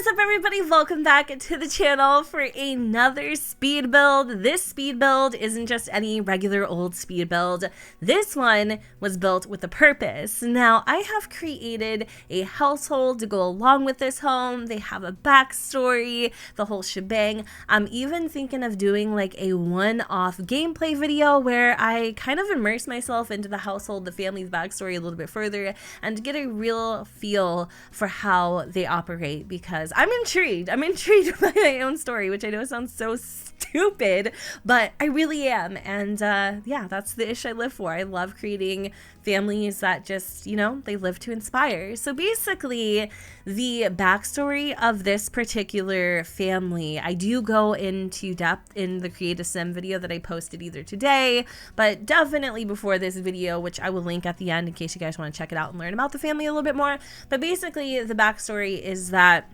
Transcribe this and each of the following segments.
What is up, everybody? Welcome back to the channel for another speed build. This speed build isn't just any regular old speed build. This one was built with a purpose. Now, I have created a household to go along with this home. They have a backstory, the whole shebang. I'm even thinking of doing like a one-off gameplay video where I kind of immerse myself into the household, the family's backstory a little bit further, and get a real feel for how they operate, because I'm intrigued by my own story, which I know sounds so stupid, but I really am. And yeah, that's the ish I live for. I love creating families that just, you know, they live to inspire. So basically, the backstory of this particular family, I do go into depth in the Create a Sim video that I posted either today, but definitely before this video, which I will link at the end in case you guys want to check it out and learn about the family a little bit more. But basically, the backstory is that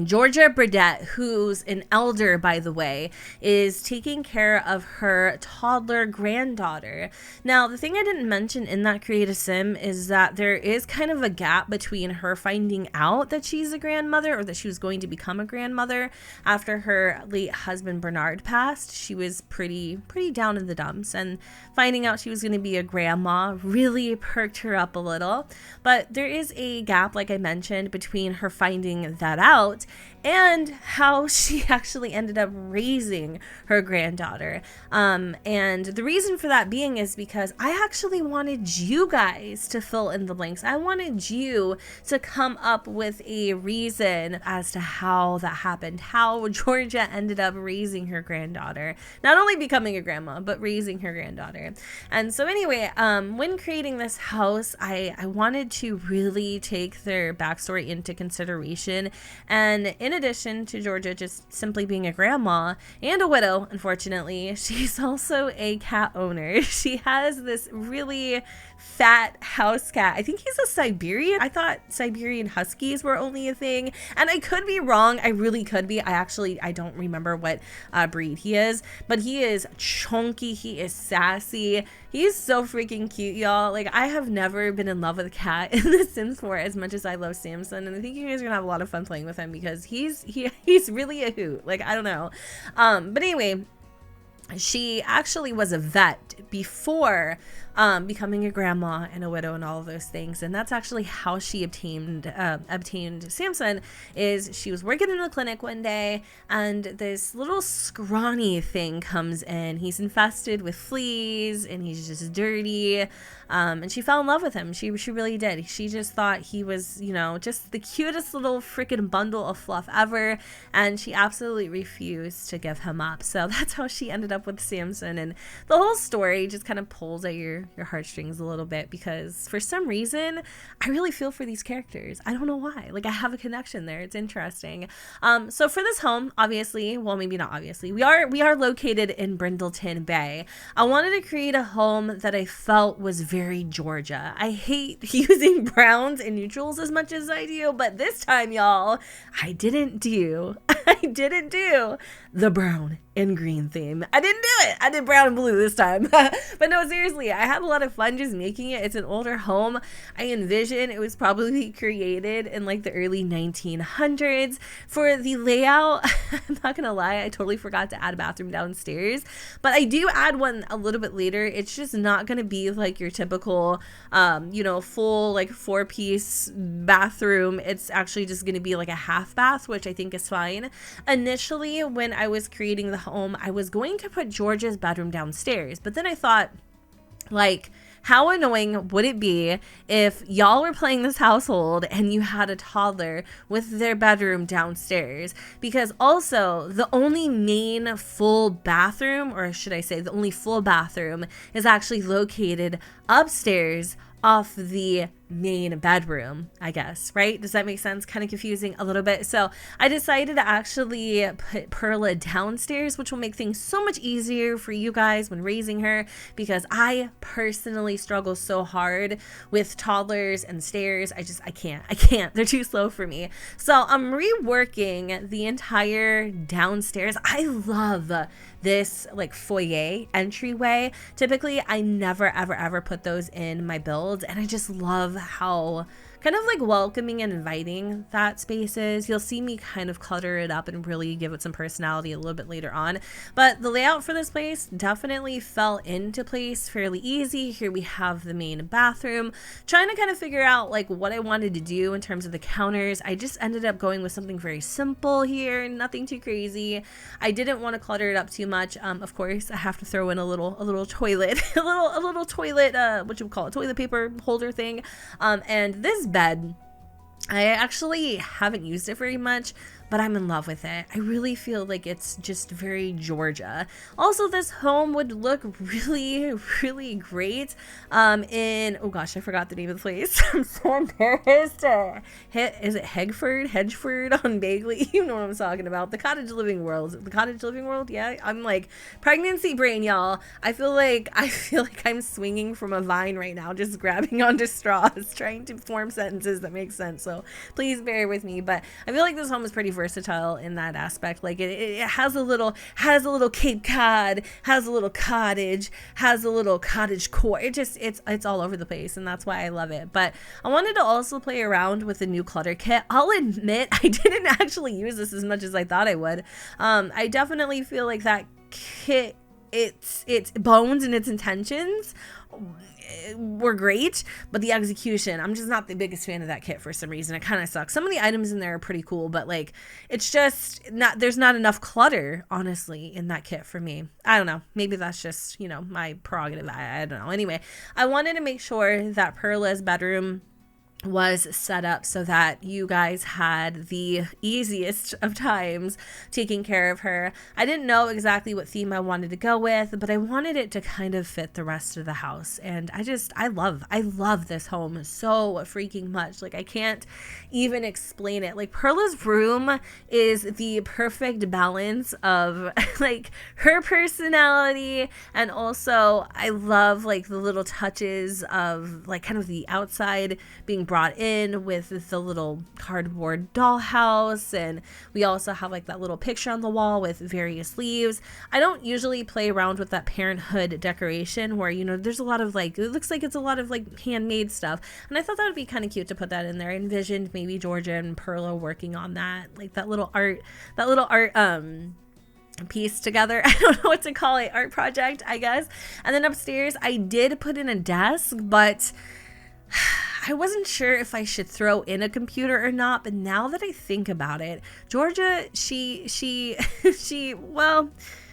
Georgia Burdette, who's an elder, by the way, is taking care of her toddler granddaughter. Now, the thing I didn't mention in that Create a Sim is that there is kind of a gap between her finding out that she's a grandmother, or that she was going to become a grandmother after her late husband Bernard passed. She was pretty down in the dumps, and finding out she was going to be a grandma really perked her up a little. But there is a gap, like I mentioned, between her finding that out and how she actually ended up raising her granddaughter. And the reason for that being is because I actually wanted you guys to fill in the blanks. I wanted you to come up with a reason as to how that happened, how Georgia ended up raising her granddaughter, not only becoming a grandma, but raising her granddaughter. And so anyway, when creating this house, I wanted to really take their backstory into consideration. And in addition to Georgia just simply being a grandma and a widow, unfortunately, she's also a cat owner. She has this really fat house cat. I think he's a Siberian. I thought Siberian Huskies were only a thing, and I could be wrong. I really could be. I don't remember what breed he is, but he is chunky. He is sassy. He's so freaking cute, y'all. Like, I have never been in love with a cat in The Sims 4 as much as I love Samson, and I think you guys are gonna have a lot of fun playing with him because he's really a hoot. Like, I don't know. But anyway, she actually was a vet before becoming a grandma and a widow and all of those things, and that's actually how she obtained Samson. Is she was working in the clinic one day, and this little scrawny thing comes in. He's infested with fleas, and he's just dirty, and she fell in love with him. She really did. She just thought he was, you know, just the cutest little freaking bundle of fluff ever, and she absolutely refused to give him up. So that's how she ended up with Samson, and the whole story just kind of pulls at your heartstrings a little bit, because for some reason I really feel for these characters. I don't know why. Like, I have a connection there. It's interesting. So for this home, obviously, well, maybe not obviously, we are located in Brindleton Bay. I wanted to create a home that I felt was very Georgia. I hate using browns and neutrals as much as I do, but this time, y'all, I didn't do the brown and green theme. I didn't do it. I did brown and blue this time. But no, seriously, I had a lot of fun just making it. It's an older home. I envision it was probably created in like the early 1900s. For the layout, I'm not gonna lie, I totally forgot to add a bathroom downstairs, but I do add one a little bit later. It's just not gonna be like your typical you know, full like 4-piece bathroom. It's actually just gonna be like a half bath, which I think is fine. Initially, when I was creating the home, I was going to put George's bedroom downstairs, but then I thought, like, how annoying would it be if y'all were playing this household and you had a toddler with their bedroom downstairs? Because also, the only main full bathroom, or should I say the only full bathroom, is actually located upstairs off the main bedroom, I guess, right? Does that make sense? Kind of confusing a little bit. So I decided to actually put Perla downstairs, which will make things so much easier for you guys when raising her, because I personally struggle so hard with toddlers and stairs. I can't. They're too slow for me. So I'm reworking the entire downstairs. I love this like foyer entryway. Typically, I never ever put those in my builds, and I just love how kind of like welcoming and inviting that space is. You'll see me kind of clutter it up and really give it some personality a little bit later on. But the layout for this place definitely fell into place fairly easy. Here we have the main bathroom. Trying to kind of figure out like what I wanted to do in terms of the counters. I just ended up going with something very simple here, nothing too crazy. I didn't want to clutter it up too much. Of course, I have to throw in a little toilet, a little toilet, what you would call it, toilet paper holder thing. And this bed, I actually haven't used it very much, but I'm in love with it. I really feel like it's just very Georgia. Also, this home would look really, really great in, oh gosh, I forgot the name of the place. I'm so embarrassed. Is it Hedgeford on Bagley? You know what I'm talking about. The cottage living world. The cottage living world? Yeah, I'm like pregnancy brain, y'all. I feel like I'm swinging from a vine right now, just grabbing onto straws, trying to form sentences that make sense. So please bear with me. But I feel like this home is pretty versatile in that aspect. Like it has a little Cape Cod, has a little cottage, has a little cottage core. It's all over the place, and that's why I love it. But I wanted to also play around with the new clutter kit. I'll admit I didn't actually use this as much as I thought I would. I definitely feel like that kit, its bones and its intentions were great, but the execution, I'm just not the biggest fan of that kit for some reason. It kind of sucks. Some of the items in there are pretty cool, but like it's just not, there's not enough clutter honestly in that kit for me. I don't know, maybe that's just, you know, my prerogative. I don't know. Anyway, I wanted to make sure that Perla's bedroom was set up so that you guys had the easiest of times taking care of her. I didn't know exactly what theme I wanted to go with, but I wanted it to kind of fit the rest of the house. And I love this home so freaking much. Like I can't even explain it. Like Perla's room is the perfect balance of like her personality, and also I love like the little touches of like kind of the outside being brought in with the little cardboard dollhouse, and we also have like that little picture on the wall with various leaves. I don't usually play around with that parenthood decoration where, you know, there's a lot of like, it looks like it's a lot of like handmade stuff, and I thought that would be kind of cute to put that in there. I envisioned maybe Georgia and Perla working on that, like that little art piece together. I don't know what to call it, art project, I guess. And then upstairs I did put in a desk, but I wasn't sure if I should throw in a computer or not. But now that I think about it, Georgia, she well,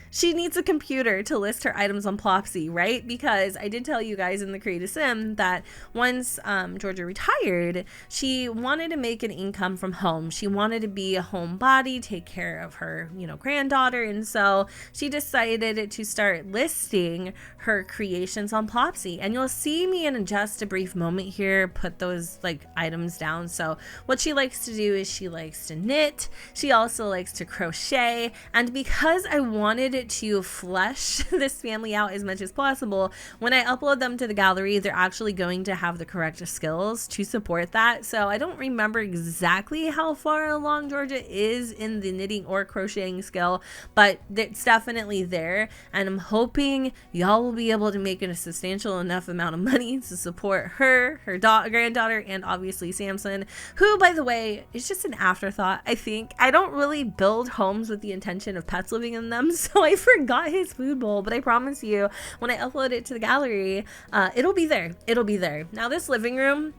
she needs a computer to list her items on Plopsy, right? Because I did tell you guys in the Create a Sim that once Georgia retired, she wanted to make an income from home. She wanted to be a homebody, take care of her, you know, granddaughter. And so she decided to start listing her creations on Plopsy. And you'll see me in just a brief moment here put those like items down. So what she likes to do is she likes to knit. She also likes to crochet. And because I wanted to flesh this family out as much as possible, when I upload them to the gallery, they're actually going to have the correct skills to support that. So I don't remember exactly how far along Georgia is in the knitting or crocheting skill, but it's definitely there. And I'm hoping y'all will be able to make a substantial enough amount of money to support her granddaughter, and obviously Samson, who, by the way, is just an afterthought. I think I don't really build homes with the intention of pets living in them, so I forgot his food bowl, but I promise you when I upload it to the gallery, it'll be there. Now this living room,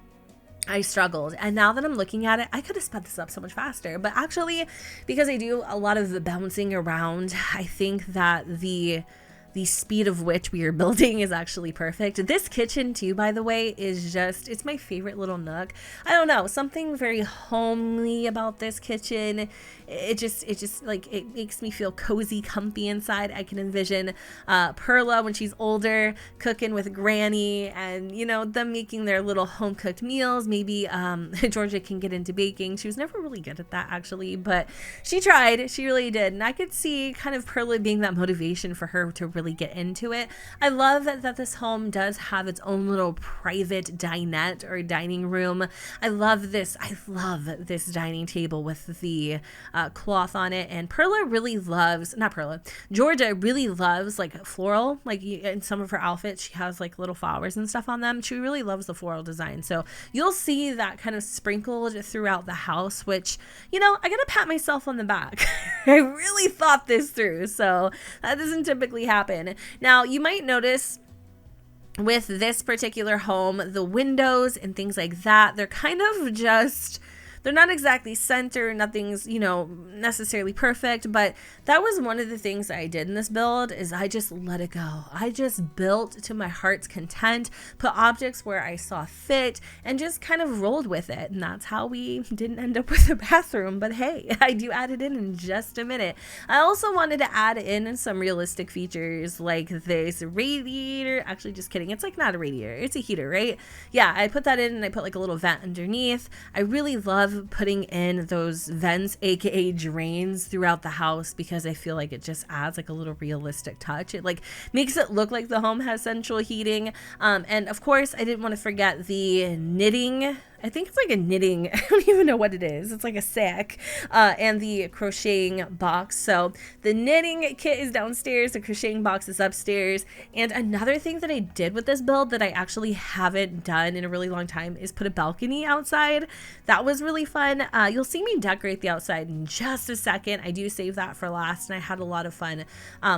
I struggled, and now that I'm looking at it, I could have sped this up so much faster, but actually because I do a lot of the bouncing around, I think that the speed of which we are building is actually perfect. This kitchen too, by the way, is just, it's my favorite little nook. I don't know, something very homely about this kitchen. It just like, it makes me feel cozy, comfy inside. I can envision Perla when she's older cooking with Granny, and you know, them making their little home cooked meals. Maybe Georgia can get into baking. She was never really good at that actually, but she tried, she really did. And I could see kind of Perla being that motivation for her to really really get into it. I love that this home does have its own little private dinette or dining room. I love this dining table with the cloth on it. And Perla really loves, not Perla, Georgia really loves like floral, like in some of her outfits, she has like little flowers and stuff on them. She really loves the floral design. So you'll see that kind of sprinkled throughout the house, which, you know, I gotta pat myself on the back. I really thought this through. So that doesn't typically happen. Now you might notice with this particular home, the windows and things like that, they're kind of just, they're not exactly center, nothing's, you know, necessarily perfect, but that was one of the things that I did in this build is I just let it go. I just built to my heart's content, put objects where I saw fit, and just kind of rolled with it. And that's how we didn't end up with a bathroom, but hey, I do add it in just a minute. I also wanted to add in some realistic features like this radiator. Actually, just kidding. It's like not a radiator, it's a heater, right? Yeah, I put that in and I put like a little vent underneath. I really love putting in those vents, aka drains, throughout the house because I feel like it just adds like a little realistic touch. It like makes it look like the home has central heating. And of course I didn't want to forget the knitting. I think it's like a knitting, I don't even know what it is. It's like a sack, and the crocheting box. So the knitting kit is downstairs, the crocheting box is upstairs. And another thing that I did with this build that I actually haven't done in a really long time is put a balcony outside. That was really fun. You'll see me decorate the outside in just a second. I do save that for last, and I had a lot of fun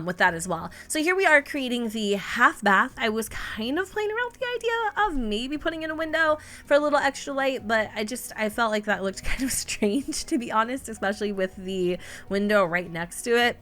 with that as well. So here we are creating the half bath. I was kind of playing around with the idea of maybe putting in a window for a little extra light, but I felt like that looked kind of strange, to be honest, especially with the window right next to it.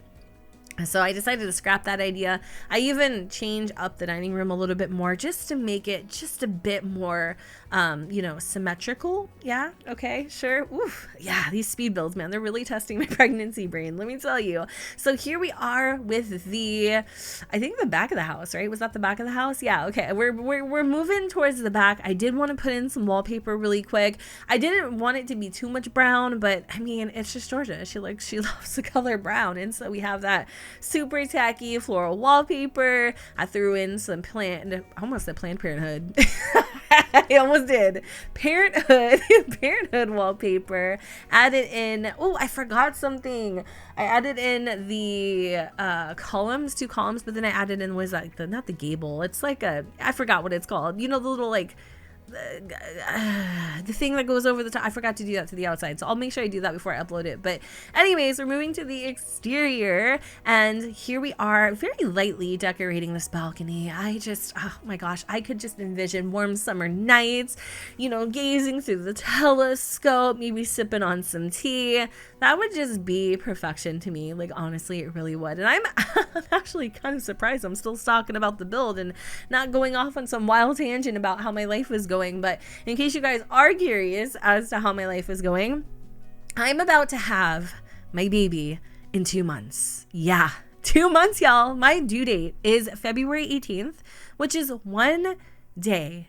So I decided to scrap that idea. I even changed up the dining room a little bit more just to make it just a bit more, you know, symmetrical. Yeah. Okay. Sure. Oof. Yeah. These speed builds, man, they're really testing my pregnancy brain. Let me tell you. So here we are with I think the back of the house, right? Was that the back of the house? Yeah. Okay. We're moving towards the back. I did want to put in some wallpaper really quick. I didn't want it to be too much brown, but I mean, it's just Georgia. She loves the color brown. And so we have that super tacky floral wallpaper. I threw in some I almost said Planned Parenthood. I almost did. Parenthood wallpaper. Added in, oh, I forgot something. I added in the columns, 2 columns, but then I added in, was like not the gable. It's like I forgot what it's called. You know, the little like the thing that goes over the top. I forgot to do that to the outside, so I'll make sure I do that before I upload it. But anyways, we're moving to the exterior, and here we are very lightly decorating this balcony. Oh my gosh, I could just envision warm summer nights, you know, gazing through the telescope, maybe sipping on some tea. That would just be perfection to me. Like, honestly, it really would. And I'm actually kind of surprised I'm still talking about the build and not going off on some wild tangent about how my life is going. But in case you guys are curious as to how my life is going, I'm about to have my baby in 2 months. Yeah, 2 months, y'all. My due date is February 18th, which is one day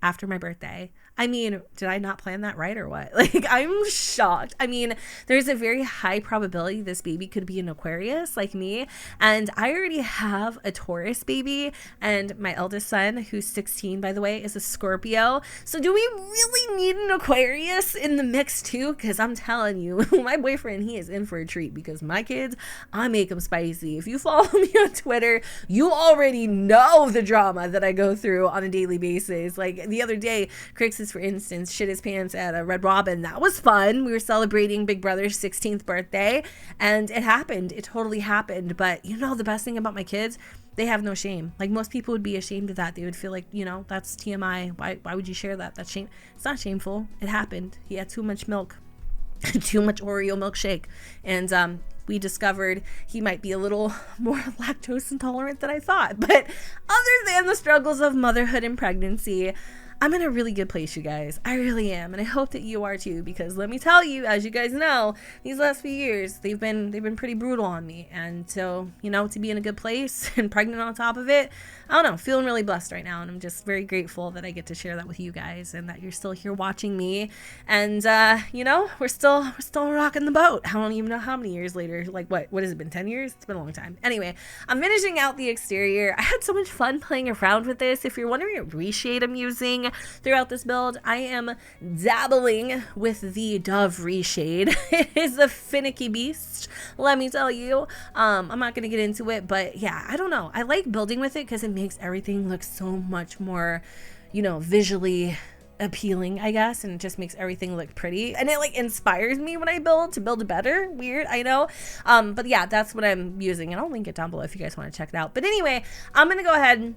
after my birthday. I mean, did I not plan that right or what? Like, I'm shocked. I mean, there's a very high probability this baby could be an Aquarius like me. And I already have a Taurus baby. And my eldest son, who's 16, by the way, is a Scorpio. So do we really need an Aquarius in the mix too? Because I'm telling you, my boyfriend, he is in for a treat because my kids, I make them spicy. If you follow me on Twitter, you already know the drama that I go through on a daily basis. Like the other day, Crix, for instance, shit his pants at a Red Robin. That was fun. We were celebrating Big Brother's 16th birthday, and it happened. It totally happened. But you know, the best thing about my kids, they have no shame. Like, most people would be ashamed of that. They would feel like, you know, that's TMI. Why would you share that? That's shame. It's not shameful. It happened. He had too much milk, too much Oreo milkshake, and we discovered he might be a little more lactose intolerant than I thought. But other than the struggles of motherhood and pregnancy, I'm in a really good place, you guys. I really am, and I hope that you are too, because let me tell you, as you guys know, these last few years they've been pretty brutal on me, and so, you know, to be in a good place and pregnant on top of it, I don't know, feeling really blessed right now, and I'm just very grateful that I get to share that with you guys and that you're still here watching me. And you know, we're still rocking the boat. I don't even know how many years later. Like what has it been? 10 years? It's been a long time. Anyway, I'm finishing out the exterior. I had so much fun playing around with this. If you're wondering what reshade I'm using throughout this build, I am dabbling with the Dove reshade. It is a finicky beast, let me tell you. I'm not gonna get into it, but yeah, I don't know. I like building with it because it makes everything look so much more, you know, visually appealing, I guess, and it just makes everything look pretty, and it like inspires me when I build to build better. Weird, I know. But yeah, that's what I'm using, and I'll link it down below if you guys want to check it out. But anyway, I'm gonna go ahead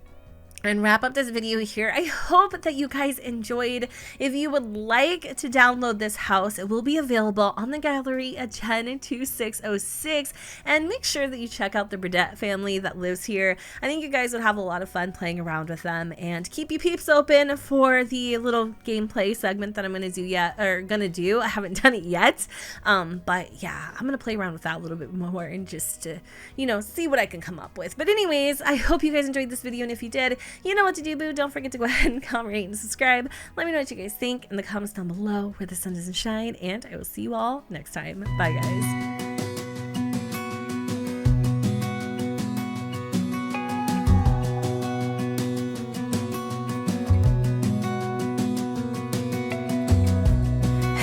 and wrap up this video here. I hope that you guys enjoyed. If you would like to download this house, it will be available on the gallery at 102606, and make sure that you check out the Burdette family that lives here. I think you guys would have a lot of fun playing around with them, and keep your peeps open for the little gameplay segment that I'm gonna do. I haven't done it yet, but yeah, I'm gonna play around with that a little bit more and just to, you know, see what I can come up with. But anyways, I hope you guys enjoyed this video, and if you did, you know what to do, boo. Don't forget to go ahead and comment, rate, and subscribe. Let me know what you guys think in the comments down below where the sun doesn't shine, and I will see you all next time. Bye, guys.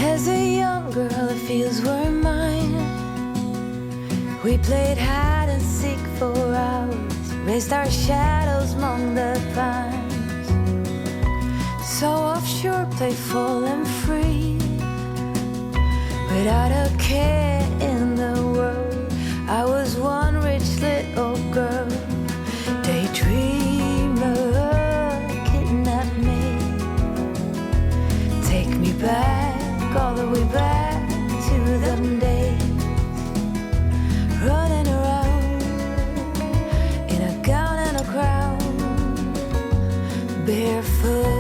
As a young girl, the fields were mine. We played hide and seek for hours, raised our shadows among the pines. So offshore, playful and free, without a care in the world. I was one rich little girl, daydreamer, kidnap me, take me back, all the way back to them days, running around in a gown and a crown, barefoot